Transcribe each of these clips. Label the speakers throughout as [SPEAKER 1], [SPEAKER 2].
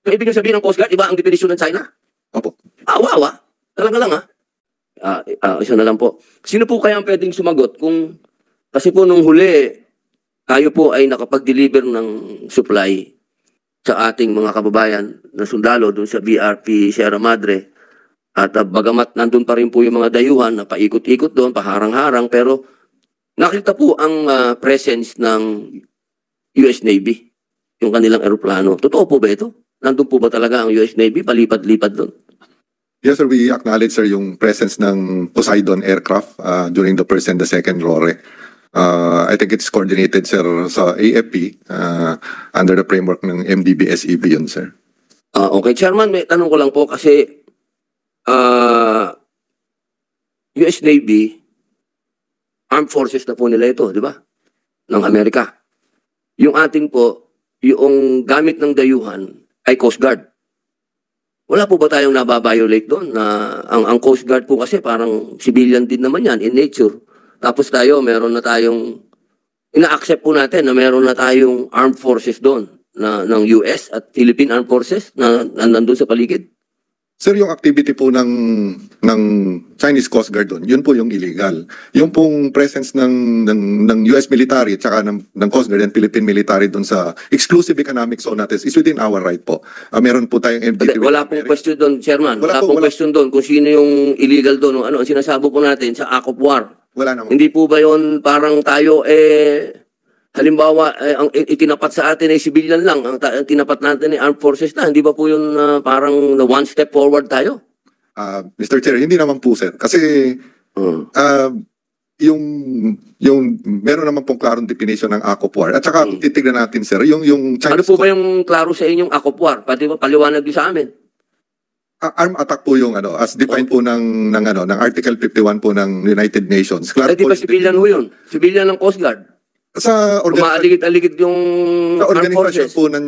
[SPEAKER 1] So, ibig sabihin ng Coast Guard, iba ang definisyon ng China?
[SPEAKER 2] Opo.
[SPEAKER 1] Awa. Talaga lang, ha? Isa na lang po. Sino po kaya ang pwedeng sumagot kung, kasi po nung huli, tayo po ay nakapag-deliver ng supply sa ating mga kababayan na sundalo doon sa BRP Sierra Madre. At bagamat nandun pa rin po yung mga dayuhan na paikot-ikot doon, paharang-harang, pero nakita po ang presence ng US Navy, yung kanilang eroplano. Totoo po ba ito? Nandun po ba talaga ang US Navy? Palipat-lipat doon?
[SPEAKER 2] Yes, sir. We acknowledge, sir, yung presence ng Poseidon aircraft during the first and the second RORE. I think it's coordinated, sir, sa AFP under the framework ng MDBSEB yun, sir.
[SPEAKER 1] Okay, Chairman, may tanong ko lang po kasi US Navy, armed forces na po nila ito, di ba? Ng Amerika. Yung ating po, yung gamit ng dayuhan ay Coast Guard. Wala po ba tayong nababiolate doon? Ang Coast Guard po kasi parang civilian din naman yan in nature. Tapos tayo, meron na tayong, ina-accept po natin na meron na tayong armed forces doon ng US at Philippine Armed Forces na nandun sa paligid.
[SPEAKER 2] Sir, yung activity po ng Chinese Coast Guard doon, yun po yung illegal. Yung pong presence ng US military at saka ng Coast Guard and Philippine military doon sa exclusive economic zone natin is within our right po. Meron po tayong MDT.
[SPEAKER 1] Wala pong question doon, Chairman. Wala pong question doon kung sino yung illegal doon. Ano ang sinasabi po natin sa Act of War.
[SPEAKER 2] Wala naman.
[SPEAKER 1] Hindi po ba yun parang tayo halimbawa, ang itinapat sa atin ay civilian lang. Ang tinapat natin ay armed forces na. Hindi ba po yun parang one step forward tayo?
[SPEAKER 2] Mr. Chair, hindi naman po, sir. Kasi yung meron naman pong klarong definition ng Act of War. At saka titignan natin, sir, yung Chinese...
[SPEAKER 1] Ano po ba yung klaro sa inyong Act of War? Pati ba paliwanag din sa amin?
[SPEAKER 2] Armed attack po yung as defined po ng Article 51 po ng United Nations.
[SPEAKER 1] Di ba civilian ho yun? Civilian ng Coast Guard?
[SPEAKER 2] Sa
[SPEAKER 1] umaaligid-aligid yung
[SPEAKER 2] organisasyon po ng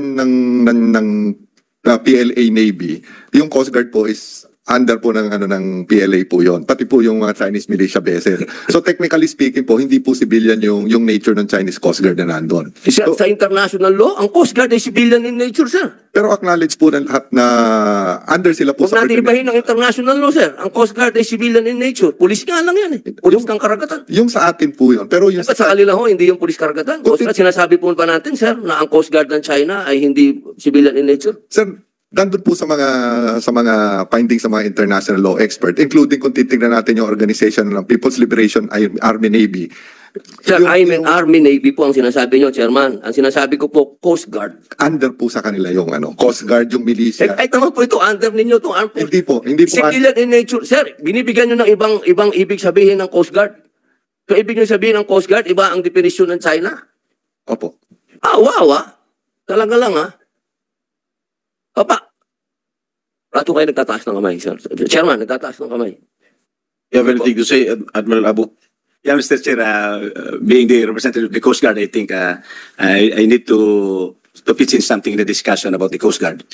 [SPEAKER 2] PLA Navy, yung Coast Guard po is under po ng PLA po yon, pati po yung mga Chinese militia bases. So technically speaking po, hindi po civilian yung nature ng Chinese Coast Guard na nandun.
[SPEAKER 1] Sa international law, ang Coast Guard ay civilian in nature, sir.
[SPEAKER 2] Pero acknowledge po ng lahat na under sila po
[SPEAKER 1] sa... Huwag natin ibahin ng international law, sir. Ang Coast Guard ay civilian in nature. Pulis nga lang yan eh. Pulis ng karagatan.
[SPEAKER 2] Yung sa atin po yun. Pero yung
[SPEAKER 1] sa kanila ho, hindi yung pulis karagatan. Coast Guard, sinasabi po ba natin, sir, na ang Coast Guard ng China ay hindi civilian in nature?
[SPEAKER 2] Sir, nandun po sa mga findings sa mga international law expert, including kung titignan natin yung organization ng People's Liberation Army Navy.
[SPEAKER 1] Sir, Army Navy po ang sinasabi nyo, Chairman. Ang sinasabi ko po, Coast Guard.
[SPEAKER 2] Under po sa kanila yung Coast Guard, yung militia.
[SPEAKER 1] Kahit naman po ito, under ninyo itong armed force.
[SPEAKER 2] Hindi po.
[SPEAKER 1] Civilian in nature. Sir, binibigyan nyo ng ibang ibig sabihin ng Coast Guard. So, ibig nyo sabihin ng Coast Guard, iba ang definisyon ng China?
[SPEAKER 2] Opo.
[SPEAKER 1] Wow. Talaga lang, ha? Papa, rato kayo nagtataas ng kamay, sir. Chairman, nagtataas ng kamay.
[SPEAKER 3] You have anything to say, Admiral Abu? Yeah, Mr. Chair, being the representative of the Coast Guard, I think I need to pitch in something in the discussion about the Coast Guard.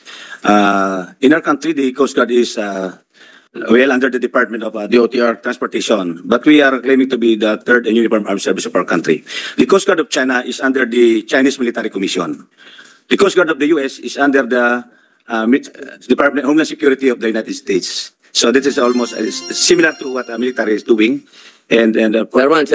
[SPEAKER 3] In our country, the Coast Guard is well under the Department of DOTR Transportation, but we are claiming to be the third and uniform armed service of our country. The Coast Guard of China is under the Chinese Military Commission. The Coast Guard of the U.S. is under the Department of Homeland Security of the United States. So this is almost similar to what the military is doing.
[SPEAKER 1] Chairman,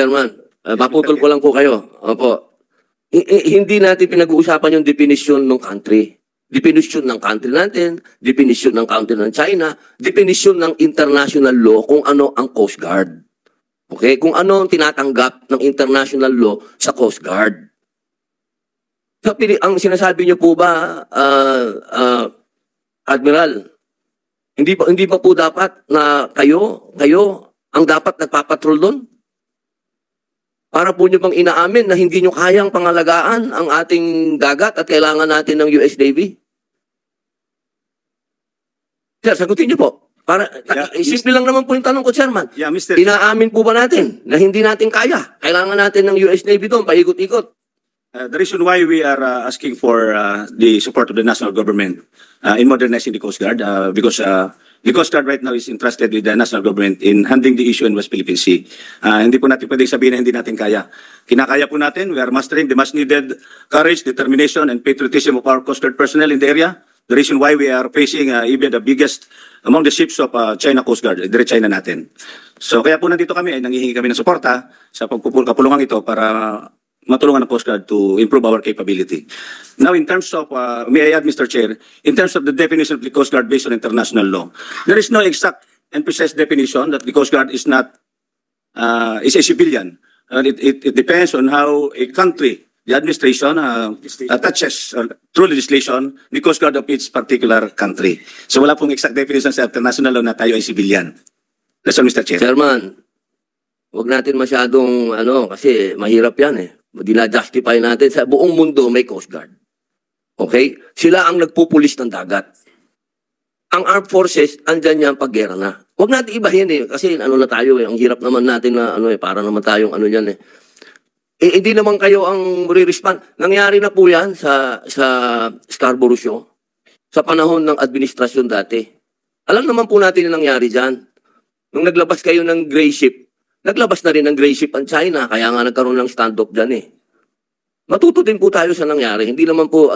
[SPEAKER 1] paputol ko lang po kayo. Opo. Hindi natin pinag-uusapan yung definition ng country. Definition ng country natin, definition ng country ng China, definition ng international law kung ano ang Coast Guard. Okay? Kung ano ang tinatanggap ng international law sa Coast Guard. So, ang sinasabi niyo po ba, Admiral, hindi pa po dapat na kayo ang dapat nagpapatrol doon? Para po nyo bang inaamin na hindi nyo kayang pangalagaan ang ating dagat at kailangan natin ng US Navy? Sir, sagutin nyo po. Simple lang naman po yung tanong ko, Chairman.
[SPEAKER 3] Yeah, Mr.
[SPEAKER 1] Inaamin po ba natin na hindi natin kaya? Kailangan natin ng US Navy doon, paikot-ikot.
[SPEAKER 3] The reason why we are asking for the support of the national government in modernizing the Coast Guard, because the Coast Guard right now is entrusted with the national government in handling the issue in West Philippine Sea. Hindi po natin pwedeng sabihin na hindi natin kaya. Kinakaya po natin. We are mastering the much needed courage, determination, and patriotism of our Coast Guard personnel in the area. the reason why we are facing even the biggest among the ships of China Coast Guard, Direct China natin. So kaya po nandito kami, ay nanghihingi kami ng suporta sa kapulungan ito para matulungan ng Coast Guard to improve our capability. Now, in terms of, may I add, Mr. Chair, in terms of the definition of the Coast Guard based on international law, there is no exact and precise definition that the Coast Guard is not, is a civilian. It depends on how a country, the administration, attaches through legislation the Coast Guard of its particular country. So wala pong exact definition sa international law na tayo ay civilian. That's all, Mr. Chair.
[SPEAKER 1] Chairman, wag natin masyadong, kasi mahirap yan eh. Dina-justify natin sa buong mundo may Coast Guard. Okay? Sila ang nagpupulis ng dagat. Ang armed forces, andyan yan pag-gera na. Huwag natin ibahin eh. Kasi na tayo eh. Ang hirap naman natin na para naman tayong yan eh. Hindi naman kayo ang re-respond. Nangyari na po yan sa Scarborough Show. Sa panahon ng administrasyon dati. Alam naman po natin yung nangyari dyan. Nung naglabas kayo ng gray ship, naglabas na rin ng gray ship ang China. Kaya nga nagkaroon ng stand-off dyan eh. Matuto din po tayo sa nangyari. Hindi naman po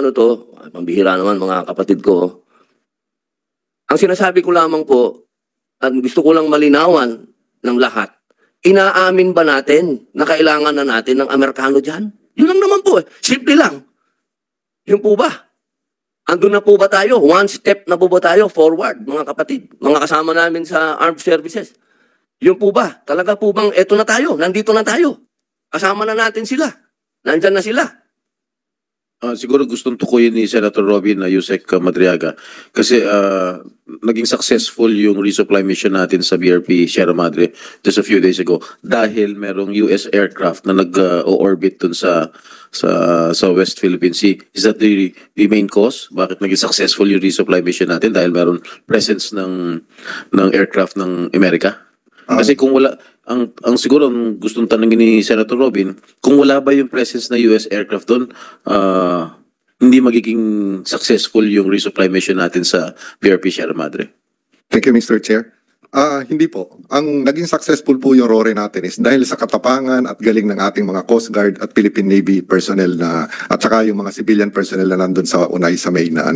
[SPEAKER 1] pambihira naman mga kapatid ko. Ang sinasabi ko lamang po, at gusto ko lang malinawan ng lahat, inaamin ba natin na kailangan na natin ng Amerikano dyan? Yun lang naman po eh. Simple lang. Yun po ba? Andun na po ba tayo? One step na po ba tayo forward, mga kapatid? Mga kasama namin sa armed services. Yun po ba? Talaga po bang eto na tayo? Nandito na tayo. Kasama na natin sila. Nandyan na sila.
[SPEAKER 4] Siguro gustong tukuyin ni Senator Robin Yusek Madriaga kasi naging successful yung resupply mission natin sa BRP Sierra Madre just a few days ago dahil merong US aircraft na nag-orbit dun sa West Philippine Sea. Is that the main cause? Bakit naging successful yung resupply mission natin? Dahil meron presence ng aircraft ng Amerika? Kasi kung wala, ang siguro ang gustong tanongin ni Senator Robin, kung wala ba yung presence na US aircraft doon, hindi magiging successful yung resupply mission natin sa BRP Sierra Madre.
[SPEAKER 2] Thank you, Mr. Chair. Hindi po. Ang naging successful po yung RORE natin is dahil sa katapangan at galing ng ating mga Coast Guard at Philippine Navy personnel at saka yung mga civilian personnel na nandun sa Unay sa May na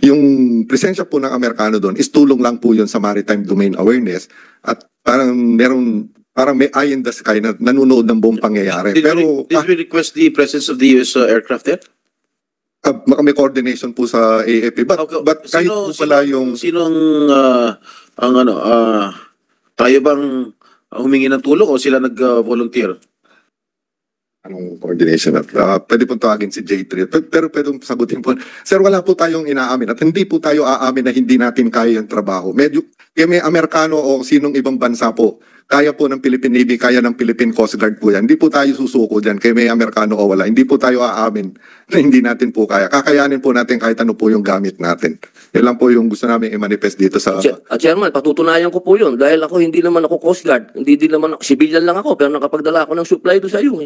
[SPEAKER 2] Yung presensya po ng Amerikano doon is tulong lang po yun sa maritime domain awareness at parang may eye in the sky na nanonood ng buong pangyayari.
[SPEAKER 4] Did we request the presence of the US aircraft there?
[SPEAKER 2] May coordination po sa AFP. But kahit po pala yung...
[SPEAKER 4] Sino tayo bang humingi ng tulong o sila nag-volunteer?
[SPEAKER 2] Anong coordination? Pwede po tawagin si J3. Pero pwede sagutin po. Sir, wala po tayong inaamin at hindi po tayo aamin na hindi natin kaya yung trabaho. Kaya may Amerikano o sinong ibang bansa po, kaya po ng Philippine Navy, kaya ng Philippine Coast Guard po yan. Hindi po tayo susuko dyan, kaya may Amerikano o wala. Hindi po tayo aamin na hindi natin po kaya. Kakayanin po natin kahit ano po yung gamit natin. Yan lang po yung gusto namin i-manifest dito sa...
[SPEAKER 1] Chairman, patutunayan ko po yun. Dahil hindi naman ako Coast Guard. Hindi din naman ako, civilian lang ako, pero nakapagdala ako ng supply doon sa iyo.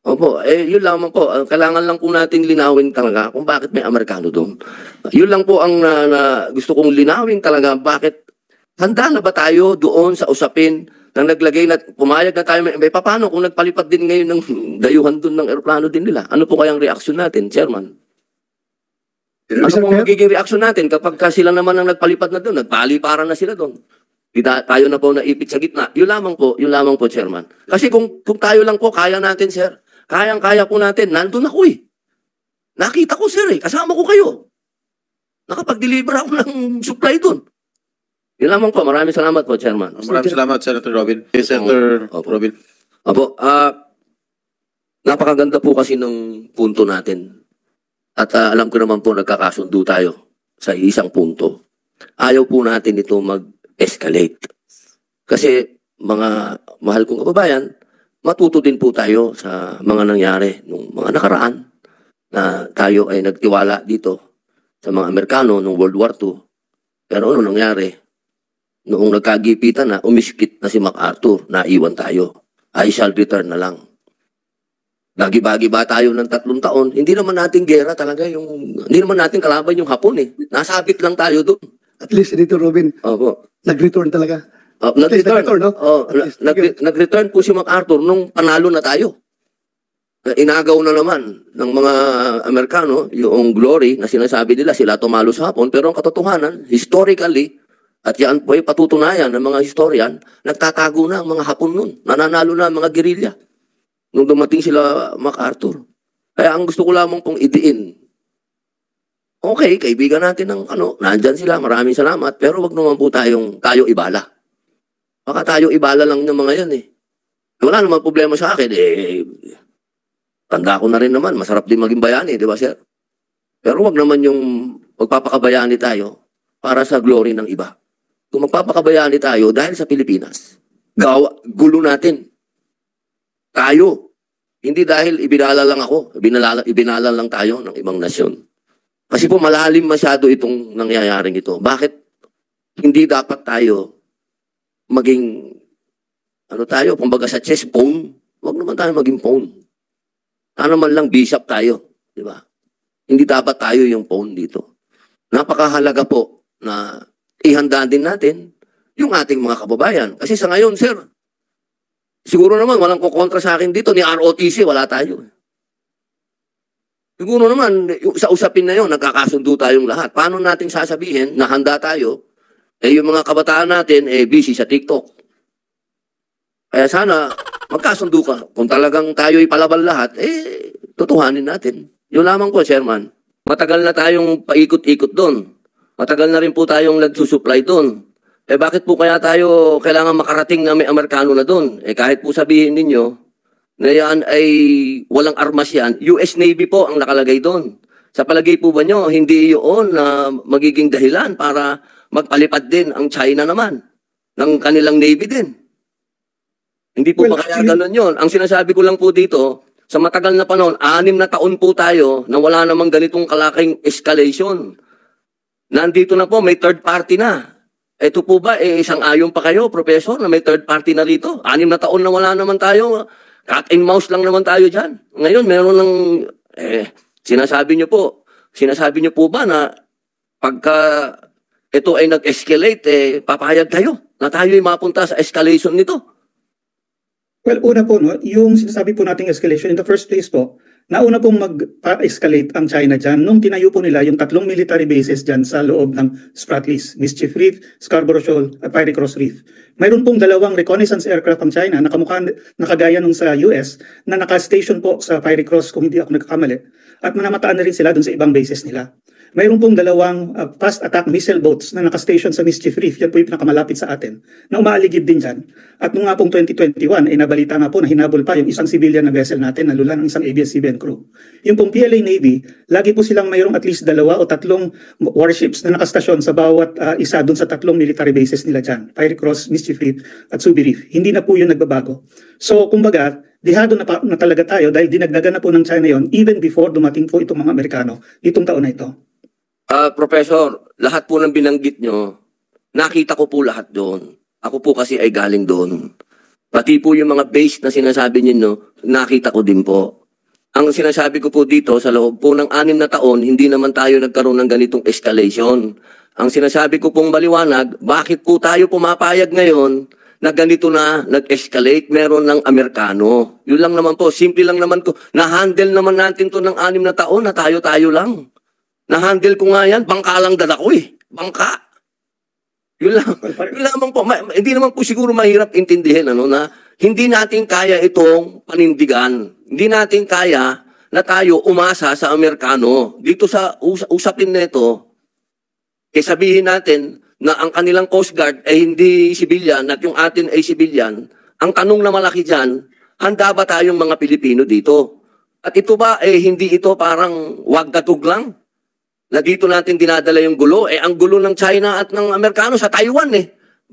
[SPEAKER 1] Opo, yun lamang po. Kailangan lang po natin linawin talaga kung bakit may Amerikano doon. Yun lang po ang gusto kong linawin talaga. Bakit handa na ba tayo doon sa usapin na naglagay na pumayag na tayo? May paano kung nagpalipat din ngayon ng dayuhan doon ng aeroplano din nila? Ano po kayang reaksyon natin, Chairman? Ano po magiging reaksyon natin kapag sila naman ang nagpalipat na doon? Nagpaliparan na sila doon. Tayo na po naipit sa gitna. Yun lamang po, Chairman. Kasi kung tayo lang po, kaya natin, sir. Kayang-kaya po natin. Nandun ako eh. Nakita ko, sir eh. Kasama ko kayo. Nakapag-deliver ako ng supply doon. Yun lamang po. Maraming salamat po, Chairman.
[SPEAKER 4] Maraming salamat, Senator Robin. Senator Robin.
[SPEAKER 1] Opo. Napakaganda po kasi ng punto natin. At alam ko naman po nagkakasundo tayo sa isang punto. Ayaw po natin ito mag-escalate. Kasi mga mahal kong kababayan, matuto din po tayo sa mga nangyari nung mga nakaraan na tayo ay nagtiwala dito sa mga Amerikano nung World War II. Pero ano nangyari? Noong nagkagipitan na, umiskit na si MacArthur, naiwan tayo. I shall return na lang. Nagibagi ba tayo ng 3 taon? Hindi naman natin gera talaga hindi naman natin kalaban yung Hapon eh. Nasabit lang tayo doon.
[SPEAKER 5] At least, Senator Robin,
[SPEAKER 1] Opo.
[SPEAKER 5] nag-return talaga.
[SPEAKER 1] Nag-return,
[SPEAKER 5] no?
[SPEAKER 1] nag-return po si MacArthur nung panalo na tayo. inagaw na naman ng mga Amerikano yung glory na sinasabi nila sila tumalo sa Hapon, pero ang katotohanan, historically, at yan po ay patutunayan ng mga historian, nagtatago na ang mga Hapon nun. Nananalo na ang mga gerilya nung dumating sila MacArthur. Kaya ang gusto ko lamang pong idiin, okay, kaibigan natin ng nandyan sila, maraming salamat, pero wag naman po tayo ibala. Baka tayo ibala lang ng mga yan eh. Wala naman problema sa akin tanda ko na rin naman, masarap din maging bayani, di ba sir? Pero wag naman yung magpapakabayani tayo para sa glory ng iba. Kung magpapakabayani tayo dahil sa Pilipinas, gulo natin. Tayo. Hindi dahil ibinala lang ako, ibinala lang tayo ng ibang nasyon. Kasi po malalim masyado itong nangyayaring ito. Bakit hindi dapat tayo maging, kumbaga sa chess, phone? Wag naman tayo maging phone. Ano man lang bishop tayo, di ba? Hindi dapat tayo yung phone dito. Napakahalaga po na ihanda din natin yung ating mga kababayan. Kasi sa ngayon, sir, siguro naman walang kukontra sa akin dito, ni ROTC, wala tayo. Siguro naman, sa usapin na yun, nagkakasundo tayong lahat. Paano natin sasabihin na handa tayo, yung mga kabataan natin, busy sa TikTok. Kaya sana, magkasundo ka. Kung talagang tayo'y palabal lahat, tutuhanin natin. Yun lamang po, Chairman. Matagal na tayong paikot-ikot doon. Matagal na rin po tayong nagsusupply doon. Bakit po kaya tayo kailangan makarating na may Amerikano na doon? Kahit po sabihin ninyo na yan ay walang armas yan, US Navy po ang nakalagay doon. Sa palagay po ba nyo, hindi yun na magiging dahilan para magpalipad din ang China naman ng kanilang Navy din? Hindi po ba kaya ganun yun? Ang sinasabi ko lang po dito, sa matagal na panahon, 6 na taon po tayo na wala namang ganitong kalaking escalation. Nandito na po, may third party na. Ito po ba, isang ayon pa kayo, Professor, na may third party na rito? 6 na taon na wala naman tayo. Cat and mouse lang naman tayo dyan. Ngayon, meron ng, sinasabi nyo po ba na pagka ito ay nag-escalate, papayag kayo na tayo ay mapunta sa escalation nito?
[SPEAKER 6] Well, una po, yung sinasabi po nating escalation, in the first place po, nauna pong mag-escalate ang China dyan nung tinayo po nila yung 3 military bases dyan sa loob ng Spratlys, Mischief Reef, Scarborough Shoal, at Fiery Cross Reef. Mayroon pong 2 reconnaissance aircraft ang China na nakagaya nung sa US na naka-station po sa Fiery Cross kung hindi ako nagkakamali at manamataan na rin sila dun sa ibang bases nila. Mayroon pong 2 fast attack missile boats na naka-station sa Mischief Reef, yan po yung pinakamalapit sa atin, na umaaligid din dyan. At nung nga pong 2021, nabalita nga po na hinabol pa yung isang civilian na vessel natin na lula ng isang ABS-CBN crew. Yung pong PLA Navy, lagi po silang mayroong at least 2 o 3 warships na nakastasyon sa bawat isa dun sa 3 military bases nila dyan, Fiery Cross, Mischief Reef, at Subi Reef. Hindi na po yun nagbabago. So, kumbaga, dihado na talaga tayo dahil dinagdagan na po ng China yon even before dumating po itong mga Amerikano itong taon na ito.
[SPEAKER 1] Professor, lahat po ng binanggit nyo, nakita ko po lahat doon. Ako po kasi ay galing doon. Pati po yung mga base na sinasabi niyo, nakita ko din po. Ang sinasabi ko po dito, sa loob po ng 6 na taon, hindi naman tayo nagkaroon ng ganitong escalation. Ang sinasabi ko pong maliwanag, bakit po tayo pumapayag ngayon na ganito na nag-escalate, meron ng Amerikano. Yun lang naman po, simple lang naman ko. Na-handle naman natin to ng 6 na taon na tayo-tayo lang. Na-handle ko nga yan, bangka lang dala ko Bangka. Yun lang. Yun lamang po. Hindi naman po siguro mahirap intindihin na hindi natin kaya itong panindigan. Hindi natin kaya na tayo umasa sa Amerikano. Dito sa usapin na ito, sabihin natin na ang kanilang Coast Guard ay hindi civilian at yung atin ay civilian. Ang tanong na malaki dyan, handa ba tayong mga Pilipino dito? At ito ba, hindi ito parang wag-gatug lang? Na dito natin dinadala yung gulo. Ang gulo ng China at ng Amerikano sa Taiwan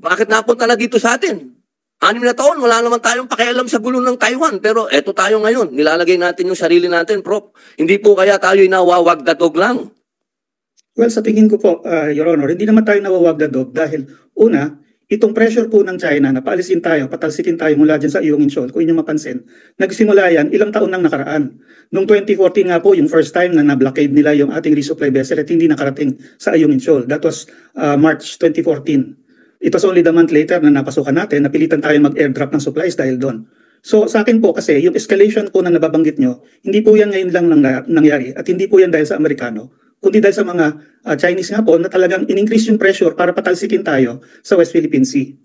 [SPEAKER 1] Bakit napunta na dito sa atin? 6 na taon, wala naman tayong pakialam sa gulo ng Taiwan. Pero eto tayo ngayon, nilalagay natin yung sarili natin, Prof. Hindi po kaya tayo nawawag-gatog lang?
[SPEAKER 6] Well, sa tingin ko po, Your Honor, hindi naman tayo nawawag-gatog dahil una, itong pressure po ng China na paalisin tayo, patalsikin tayo mula dyan sa Iyong Incheon, kung inyo mapansin, nagsimula yan ilang taon nang nakaraan. Noong 2014 nga po, yung first time na na-blockade nila yung ating resupply vessel at hindi nakarating sa Iyong Incheon. That was March 2014. It was only the month later na napasukan natin, napilitan tayo mag-airdrop ng supplies dahil doon. So sa akin po kasi, yung escalation po na nababanggit nyo, hindi po yan ngayon lang nangyari at hindi po yan dahil sa Amerikano, kundi dahil sa mga Chinese nga po na talagang in-increase yung pressure para patalsikin tayo sa West Philippine Sea.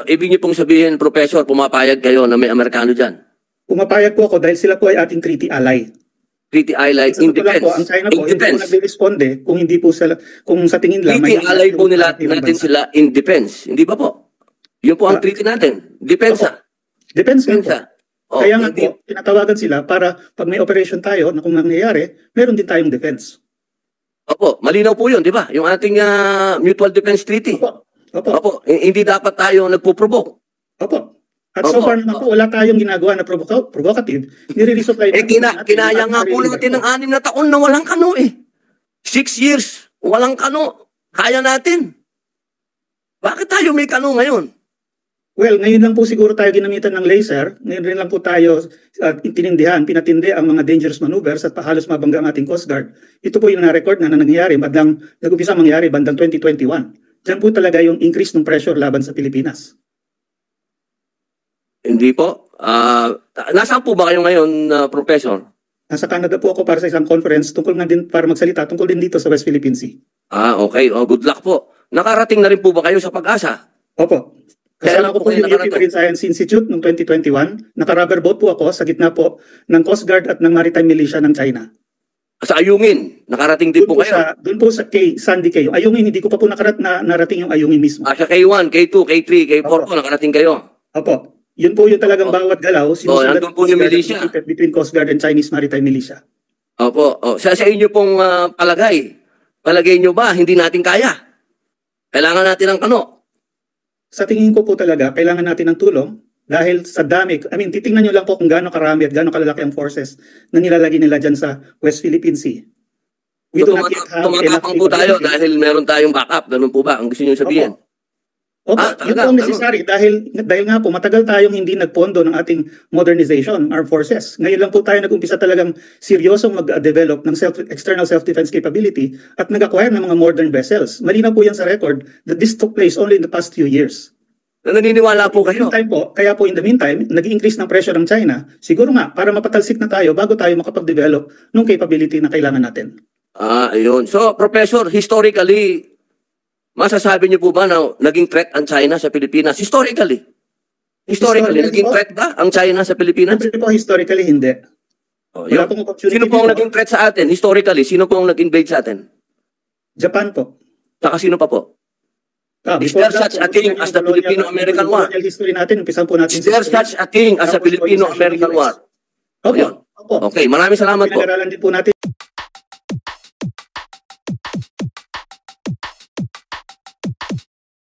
[SPEAKER 1] Ibig niyo pong sabihin, Professor, pumapayag kayo na may Amerikano dyan?
[SPEAKER 6] Pumapayag po ako dahil sila po ay ating treaty ally.
[SPEAKER 1] Treaty ally in
[SPEAKER 6] Sa totoo lang
[SPEAKER 1] defense.
[SPEAKER 6] po, ang China
[SPEAKER 1] In
[SPEAKER 6] po, hindi po
[SPEAKER 1] defense.
[SPEAKER 6] nagre-responde kung hindi po sila, kung sa tingin lang,
[SPEAKER 1] Treaty
[SPEAKER 6] may-
[SPEAKER 1] ally po nila
[SPEAKER 6] yung
[SPEAKER 1] natin
[SPEAKER 6] bansa.
[SPEAKER 1] sila in defense. Hindi ba po? Yun po ang
[SPEAKER 6] Ah.
[SPEAKER 1] treaty natin. Depensa.
[SPEAKER 6] Depends nga po.
[SPEAKER 1] Depensa. Oh,
[SPEAKER 6] Kaya nga
[SPEAKER 1] hindi-
[SPEAKER 6] po, tinatawagan sila para pag may operation tayo na kung nangyayari, meron din tayong defense.
[SPEAKER 1] Opo, malinaw po yun, di ba? Yung ating Mutual Defense Treaty.
[SPEAKER 6] Opo. Opo.
[SPEAKER 1] Opo, hindi dapat tayo nagpo-provoke.
[SPEAKER 6] Opo. At so
[SPEAKER 1] Opo.
[SPEAKER 6] far naman po, wala tayong ginagawa na provocative. Nire-resupply
[SPEAKER 1] Kinaya nga po natin ng 6 na taon na walang kano eh. 6 years, walang kano. Kaya natin. Bakit tayo may kano ngayon?
[SPEAKER 6] Well, ngayon lang po siguro tayo ginamitan ng laser. Ngayon rin lang po tayo pinatindi ang mga dangerous maneuvers at halos mabangga ang ating Coast Guard. Ito po yung na-record na nangyari, nag-umpisa mangyari bandang 2021. Diyan po talaga yung increase ng pressure laban sa Pilipinas.
[SPEAKER 1] Hindi po. Nasaan po ba kayo ngayon, Professor?
[SPEAKER 6] Nasa Canada po ako para sa isang conference tungkol nga din para magsalita tungkol din dito sa West Philippine Sea.
[SPEAKER 1] Okay. Good luck po. Nakarating na rin po ba kayo sa Pag-asa?
[SPEAKER 6] Opo.
[SPEAKER 1] Kailan
[SPEAKER 6] Kasama ko
[SPEAKER 1] po
[SPEAKER 6] po
[SPEAKER 1] kayo
[SPEAKER 6] yung UP
[SPEAKER 1] nakarating?
[SPEAKER 6] Marine Science Institute noong 2021. Naka-rubber boat po ako sa gitna po ng Coast Guard at ng Maritime Militia ng China.
[SPEAKER 1] Sa Ayungin, nakarating din po kayo.
[SPEAKER 6] Doon po sa Sandy Cay. Ayungin, hindi ko pa po narating yung Ayungin mismo.
[SPEAKER 1] Sa K1, K2, K3, K4
[SPEAKER 6] Opo.
[SPEAKER 1] po, nakarating kayo.
[SPEAKER 6] Opo. Yun po yung talagang bawat galaw. sinusunod
[SPEAKER 1] nandun po yung
[SPEAKER 6] Coast Guard
[SPEAKER 1] militia.
[SPEAKER 6] at between Coast Guard and Chinese Maritime Militia.
[SPEAKER 1] Opo. Sa inyo pong palagay nyo ba, hindi natin kaya? Kailangan natin ng kano.
[SPEAKER 6] Sa tingin ko po talaga, kailangan natin ng tulong dahil sa dami. Titingnan nyo lang po kung gaano karami at gaano kalalaki ang forces na nilalagay nila dyan sa West Philippine Sea. We do not yet have enough
[SPEAKER 1] Tumatapang po tayo
[SPEAKER 6] capability.
[SPEAKER 1] dahil meron tayong backup. Ganun po ba? Ang gusto nyo sabihin?
[SPEAKER 6] Opo, yun
[SPEAKER 1] talaga,
[SPEAKER 6] po ang necessary dahil nga po matagal tayong hindi nagpondo ng ating modernization, armed forces. Ngayon lang po tayo nag-umpisa talagang seryosong mag-develop ng external self-defense capability at nag-acquire ng mga modern vessels. Malinaw po yan sa record that this took place only in the past few years.
[SPEAKER 1] Naniniwala po kayo.
[SPEAKER 6] Kaya po in the meantime, nag-increase ng pressure ng China. Siguro nga, para mapatalsik na tayo bago tayo makapag-develop ng capability na kailangan natin.
[SPEAKER 1] Ayun. So, Professor, historically, masasabi niyo po ba na naging threat ang China sa Pilipinas? Historically,
[SPEAKER 6] Historically
[SPEAKER 1] naging
[SPEAKER 6] po?
[SPEAKER 1] threat ba ang China sa Pilipinas?
[SPEAKER 6] Siyempre po, historically, hindi.
[SPEAKER 1] Yun.
[SPEAKER 6] Wala pong opportunity
[SPEAKER 1] Sino po ang
[SPEAKER 6] dito.
[SPEAKER 1] naging threat sa atin? Historically, sino po ang nag-invade sa atin?
[SPEAKER 6] Japan po.
[SPEAKER 1] Saka sino pa po? Is
[SPEAKER 6] Before
[SPEAKER 1] there
[SPEAKER 6] that,
[SPEAKER 1] such a thing as the Filipino-American War?
[SPEAKER 6] Colonial history natin, umpisan po natin.
[SPEAKER 1] Is there such a thing as a
[SPEAKER 6] Tapos po,
[SPEAKER 1] Filipino-American
[SPEAKER 6] isa siya
[SPEAKER 1] War?
[SPEAKER 6] Opo.
[SPEAKER 1] Ayun.
[SPEAKER 6] Opo.
[SPEAKER 1] Okay, maraming salamat po.
[SPEAKER 6] Pinag-aralan din po natin.